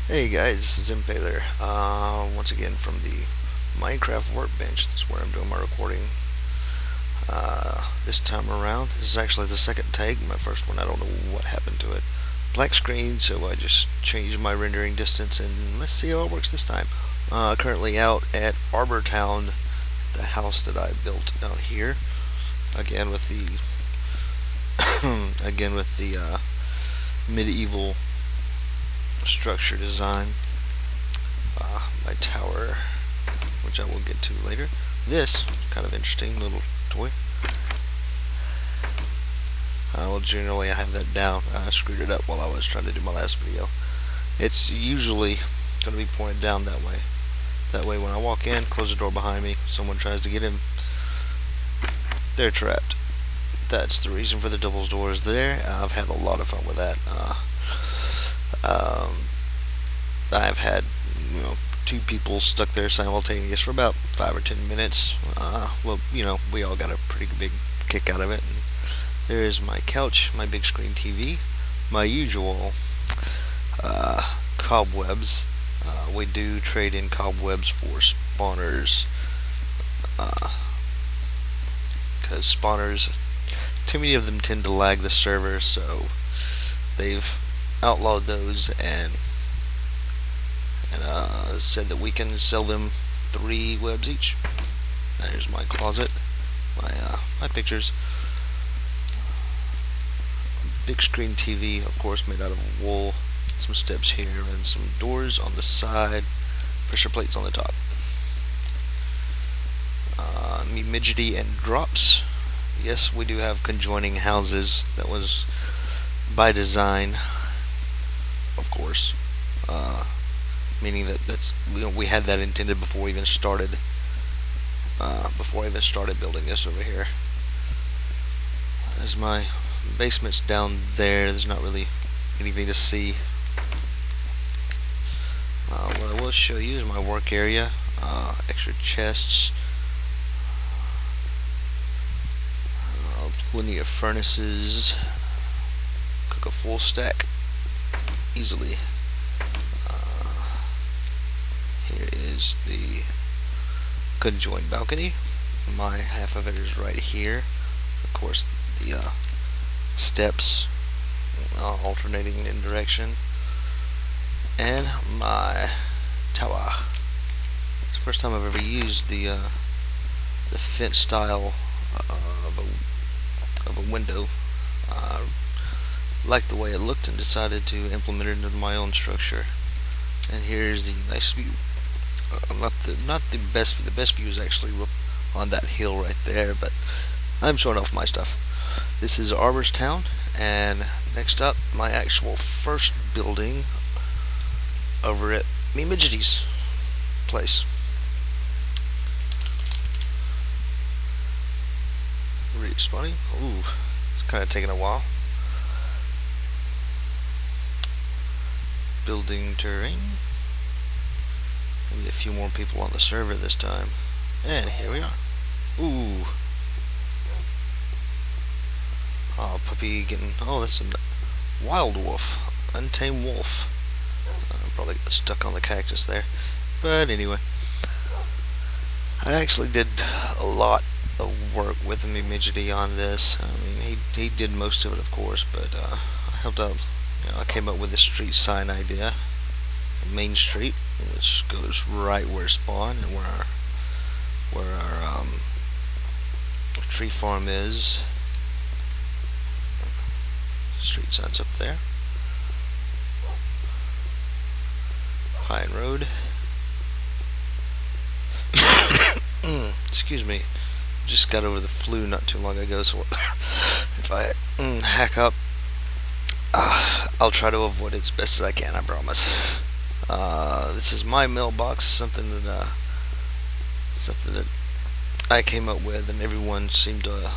Hey guys, this is Impaler. Once again from the Minecraft Workbench. This is where I'm doing my recording. This time around, this is actually the second take. My first one, I don't know what happened to it. Black screen, so I just changed my rendering distance, and let's see how it works this time. Currently out at Harbour Town, the house that I built out here. Again with the medieval structure design. My tower, which I will get to later. This kind of interesting little toy. Well, generally I have that down. I screwed it up while I was trying to do my last video. It's usually going to be pointed down that way. That way when I walk in, close the door behind me, someone tries to get in, they're trapped. That's the reason for the doubles doors there. I've had a lot of fun with that. I've had, two people stuck there simultaneous for about 5 or 10 minutes. Well, we all got a pretty big kick out of it. And there's my couch, my big screen TV, my usual cobwebs. We do trade in cobwebs for spawners, because spawners, too many of them tend to lag the server, so they've outlawed those and said that we can sell them 3 webs each. There's my closet, my pictures, big screen TV, of course, made out of wool, some steps here and some doors on the side, pressure plates on the top. Humidity and drops. Yes, we do have conjoining houses. That was by design, of course. Meaning that's we had that intended before we even started. Before I even started building this over here. As my basement's down there, there's not really anything to see. What I will show you is my work area. Extra chests. Plenty of furnaces. Cook a full stack easily. Here is the conjoined balcony. My half of it is right here. Of course, the steps alternating in direction, and my tower. It's the first time I've ever used the fence style of a window. Liked the way it looked and decided to implement it into my own structure. And here's the nice view. Not the best view. The best view is actually on that hill right there, but I'm showing off my stuff. This is Harbour Town, and next up, my actual first building over at me Midgety's place. Respawning. Ooh, it's kind of taking a while. Building terrain. Maybe a few more people on the server this time. And here we are. Ooh. Oh, puppy getting... Oh, that's a wild wolf. Untamed wolf. Probably got stuck on the cactus there. But anyway. I actually did a lot of work with me Midgety on this. I mean, he did most of it, of course, but I helped out. I came up with the street sign idea. Main Street, which goes right where spawn and where our tree farm is. Street signs up there. Pine Road. Excuse me. Just got over the flu not too long ago, so if I hack up, I'll try to avoid it as best as I can, I promise. This is my mailbox, something that I came up with, and everyone seemed to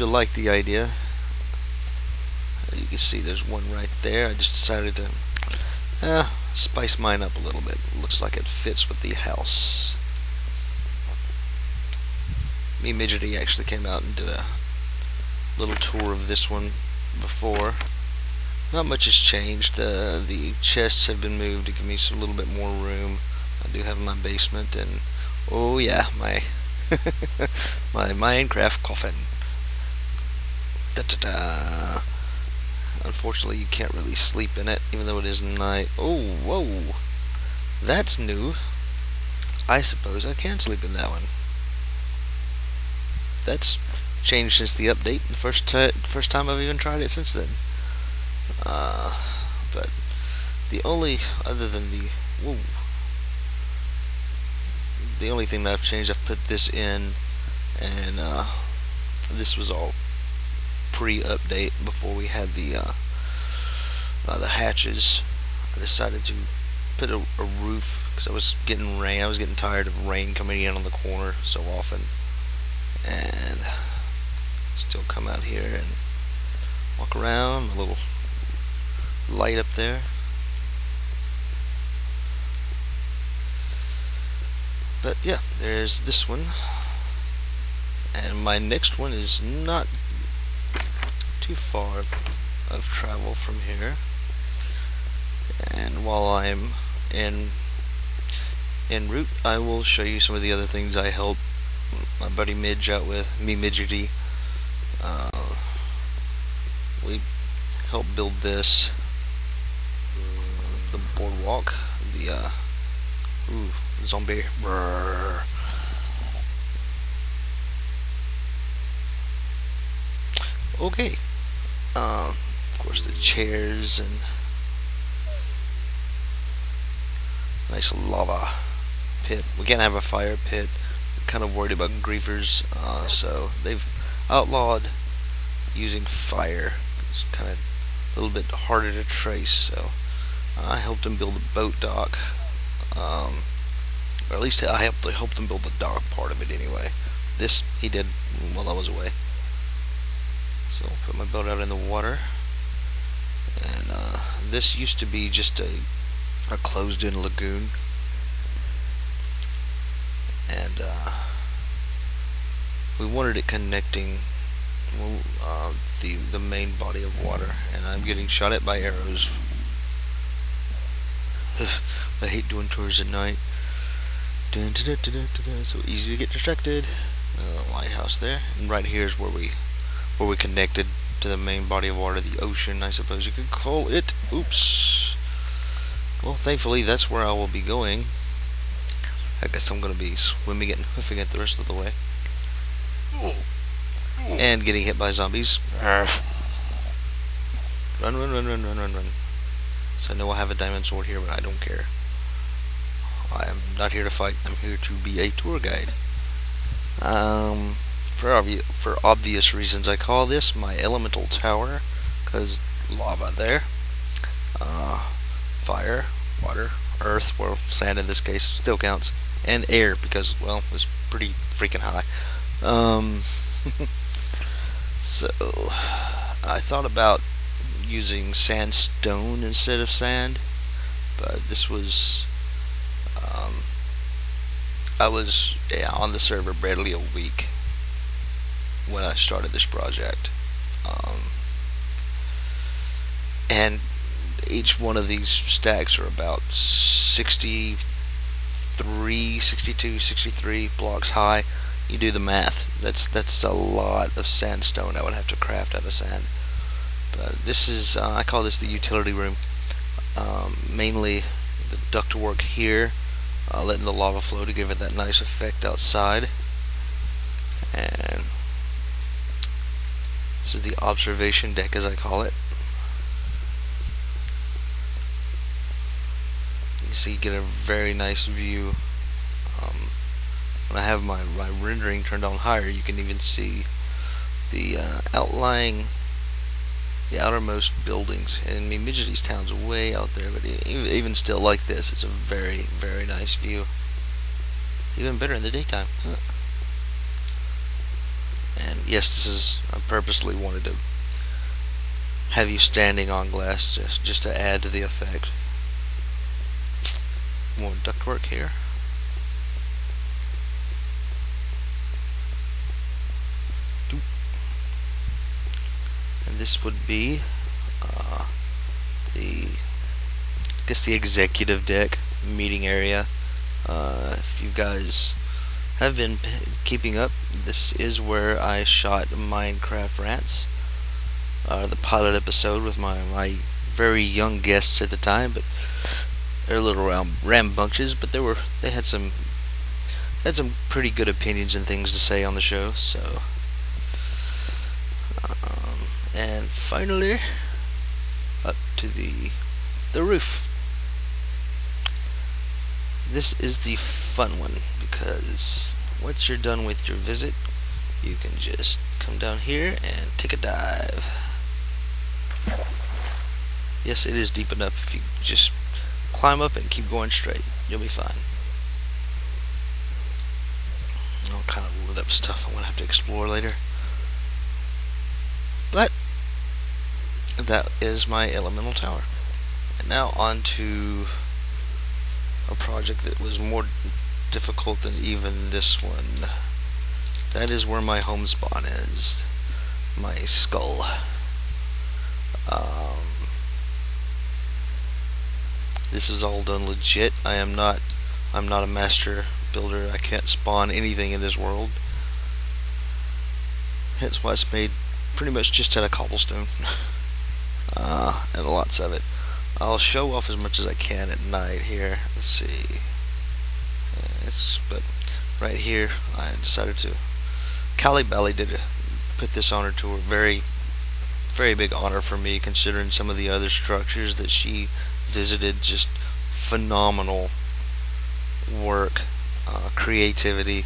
like the idea. You can see there's one right there. I just decided to spice mine up a little bit. Looks like it fits with the house. Me Midgety actually came out and did a little tour of this one before. not much has changed. The chests have been moved to give me a little bit more room. I do have my basement, and oh yeah, my my Minecraft coffin. Da da da. Unfortunately, you can't really sleep in it, even though it is night. Oh, whoa, that's new. I suppose I can sleep in that one. That's changed since the update. The first time I've even tried it since then. But the only other than the the only thing that I've changed, I've put this in, and this was all pre-update before we had the hatches. I decided to put a roof because I was getting rain. I was getting tired of rain coming in on the corner so often, and still come out here and walk around. A little light up there. But yeah, there's this one, and my next one is not too far of travel from here. And while I'm en route, I will show you some of the other things I helped my buddy Midge out with, me Midgety. We helped build this, the boardwalk, the zombie. Brrr. Okay. Of course, the chairs and nice lava pit. We can't have a fire pit. We're kind of worried about griefers, so they've outlawed using fire. It's kind of a little bit harder to trace. So I helped him build a boat dock. Or at least I helped him build the dock part of it anyway. This he did while I was away. So I'll put my boat out in the water. And this used to be just a closed-in lagoon. And we wanted it connecting the main body of water. And I'm getting shot at by arrows. I hate doing tours at night. So easy to get distracted. Lighthouse there, and right here is where we connected to the main body of water, the ocean, I suppose you could call it. Oops. Well, thankfully that's where I will be going. I guess I'm going to be swimming it and hoofing it the rest of the way, and getting hit by zombies. Run, run, run, run, run, run, run. So I know I have a diamond sword here, but I don't care. I am not here to fight. I'm here to be a tour guide. For obvious reasons, I call this my elemental tower, because lava there, fire, water, earth, well, sand in this case still counts, and air because, well, it's pretty freaking high. So I thought about using sandstone instead of sand, but this was I was on the server barely a week when I started this project, and each one of these stacks are about 62, 63 blocks high. You do the math. That's a lot of sandstone I would have to craft out of sand. But this is I call this the utility room. Mainly the ductwork here, letting the lava flow to give it that nice effect outside. And this is the observation deck, as I call it. You see, you get a very nice view. When I have my rendering turned on higher, you can even see the outlying, the outermost buildings. And I mean, Midgety's town's way out there, but even still, like this, it's a very, very nice view. Even better in the daytime. Huh. And yes, this is, I purposely wanted to have you standing on glass just to add to the effect. More ductwork here. And this would be the the executive deck meeting area. If you guys have been keeping up, this is where I shot Minecraft Rants, the pilot episode with my very young guests at the time, but they're a little rambunctious, but they had some pretty good opinions and things to say on the show. So, and finally, up to the roof. This is the fun one, because once you're done with your visit, you can just come down here and take a dive. Yes, it is deep enough. If you just climb up and keep going straight, you'll be fine. All kind of lit up stuff I'm gonna have to explore later. But that is my elemental tower. And now on to a project that was more difficult than even this one. That is where my home spawn is. My skull. This is all done legit. I'm not a master builder. I can't spawn anything in this world. Hence why it's made pretty much just out of cobblestone. And lots of it. I'll show off as much as I can at night here. Let's see. But right here, I decided to. Callie Belly did put this on her tour. Very, very big honor for me, considering some of the other structures that she visited. Just phenomenal work, creativity,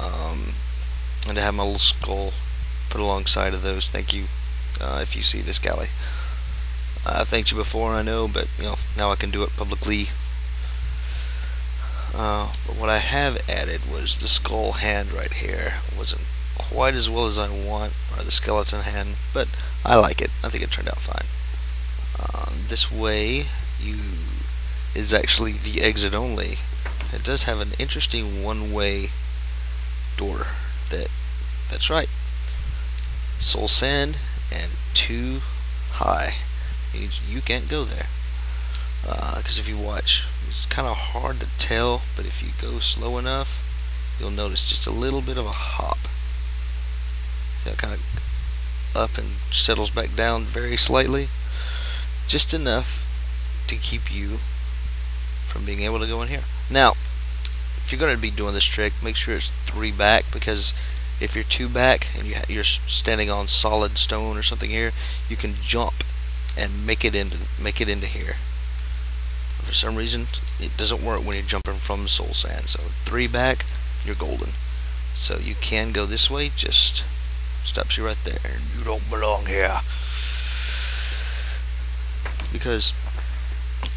and to have my little skull put alongside of those. Thank you, if you see this, Callie. I've thanked you before, I know, but now I can do it publicly. But what I have added was the skull hand right here. It wasn't quite as well as I want, or the skeleton hand, but I like it. I think it turned out fine. This way is actually the exit only. It does have an interesting one-way door. That's right. Soul sand and 2 high. You can't go there, because if you watch, it's kind of hard to tell, but if you go slow enough, you'll notice just a little bit of a hop. See how it kind of up and settles back down very slightly, just enough to keep you from being able to go in here. Now, if you're going to be doing this trick, make sure it's 3 back, because if you're 2 back and you're standing on solid stone or something here, you can jump and make it into here. For some reason, it doesn't work when you're jumping from soul sand. So 3 back, you're golden. So you can go this way, just stops you right there, and you don't belong here. Because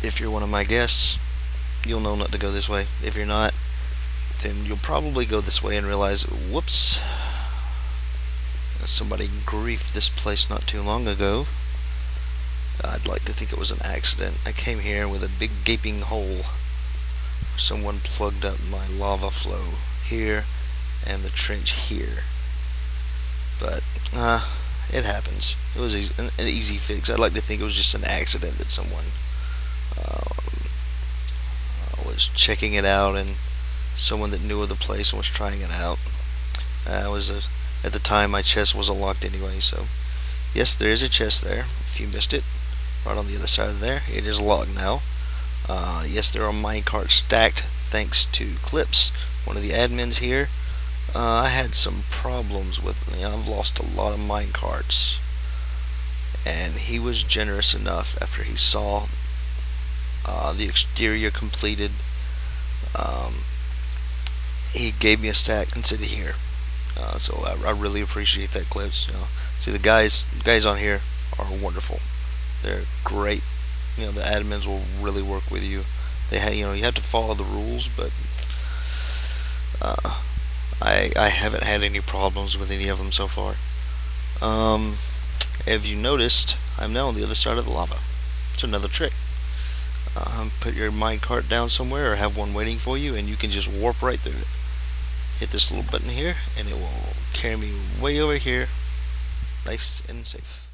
if you're one of my guests, you'll know not to go this way. If you're not, then you'll probably go this way and realize, whoops, somebody griefed this place not too long ago. I'd like to think it was an accident. I came here with a big gaping hole. Someone plugged up my lava flow here and the trench here. But it happens. It was an easy fix. I'd like to think it was just an accident that someone was checking it out, and someone that knew of the place and was trying it out. At the time, my chest was unlocked anyway, so yes, there is a chest there. If you missed it, right on the other side of there, it is logged now. Yes, there are minecarts stacked thanks to Clips, one of the admins here. I had some problems with, I've lost a lot of minecarts, and he was generous enough after he saw the exterior completed. He gave me a stack and said, here. So I really appreciate that, Clips. See, the guys on here are wonderful. They're great. The admins will really work with you. They you have to follow the rules, but I haven't had any problems with any of them so far. If you noticed, I'm now on the other side of the lava. It's another trick. Put your minecart down somewhere, or have one waiting for you, and you can just warp right through it. Hit this little button here, and it will carry me way over here, nice and safe.